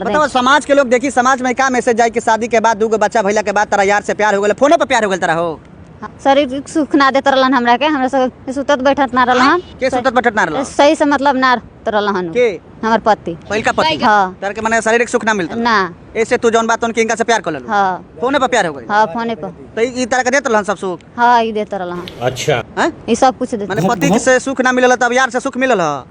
बताओ समाज के लोग देखी, समाज में का मैसेज जाए कि शादी के बाद 2 बच्चा भइला के बाद तारा यार से प्यार हो गया, फोने पर प्यार हो गया तारा हो? शरीर सुख ना देत रहलन हमरा के, हमरा सब सुतत बैठत ना रहलन। के सुतत बैठत ना रहलन? सही से मतलब ना रहलन के हमर पति, पहिलका पति। हां तार के माने शारीरिक सुख ना मिलता ना, ऐसे तू जौन बात उनके इनका से प्यार कर लेलू? हां फोने पर प्यार हो गई? हां फोने पर। तो ई तारा के देत रहलन सब सुख? हां ई देत रहलन। अच्छा हैं? ई सब कुछ देत माने पति से सुख ना मिलल तब यार से सुख मिलल ह?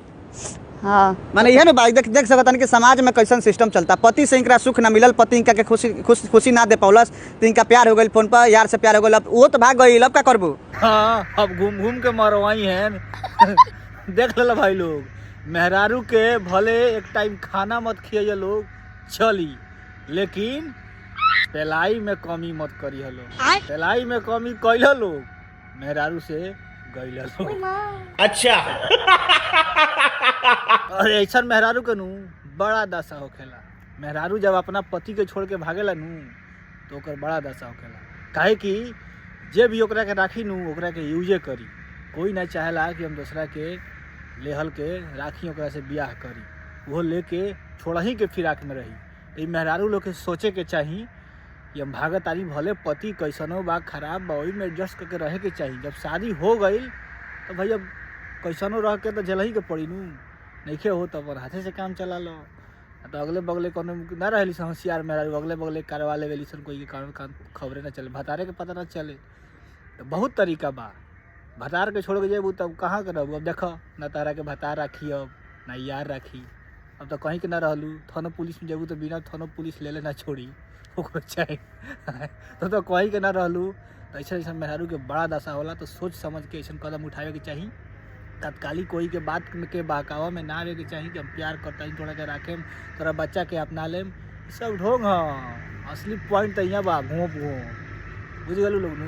हां माने यह ना बात देख सकतन कि समाज में कैसन सिस्टम चलता। पति से इनका सुख ना मिलल, पति इनका के खुशी ना दे पौलस, तो इनका प्यार हो गई फोन पर, यार से प्यार हो गई, अब वो तो भाग गई, अब का करबू? हाँ अब घूम घूम के मरवाई हैं देख ले भाई लोग, मेहरारू के भले एक टाइम खाना मत खिया लोग चली, लेकिन पेलाई में कमी मत करी लोग। पेलाई में कमी कैल लोग, मेहरारू से गैल लोग। अच्छा और ऐसा मेहरारू के नू बड़ा दशा होखेला। मेहरारू जब अपना पति के छोड़ के भागेला नू तो ओकर बड़ा दशा होखेला। काहे कि जे भी ओकरा के राखी नू ओकरा के यूजे करी। कोई ना चाहेला कि हम दूसरा के लेहल के राखी, ओकरा से बियाह करी, वो लेके छोड़ा ही के फिराक में रही। तो मेहरारू लोग के सोचे के चाही कि हम भागत तारी, भले पति कैसनो बा खराब बा, वही में एडजस्ट करके रहे के चाही। जब शादी हो गई तो भैया कैसनो रह के तो झेल ही के पड़ी नू, नहीं हो तो हाथे से काम चला लो। तो अगले बगले कोनो ना रही होशियार मेहरारू, अगले बगले करवा ले वेली सन, कोई के कारण खबरें ना चले, भतारे के पता ना चले। तो बहुत तरीका बा, भतार के छोड़ के जेबू तब कहाँ के रहबू? अब देखो ना तारा के भतार राखी, अब ना यार राखी, अब तो कहीं के ना रहलू। थाना पुलिस में जेबू तो बिना थाना पुलिस ले ना छोड़ी ओकरो चाहे तो कहीं के ना रहलू। तो ऐसा ऐसा मेहरारू के बड़ा दशा होला। तो सोच समझ के ऐसा कदम उठावे के चाहिए। तत्काली कोई के बात के बहकावा में ना आवे के चाहिए कि हम प्यार करता ही थोड़ा के राखेम, तोरा बच्चा के अपना लेम, सब ढोंग ह। असली पॉइंट तो यहाँ बा, घूम बुझ गलू लोग नू।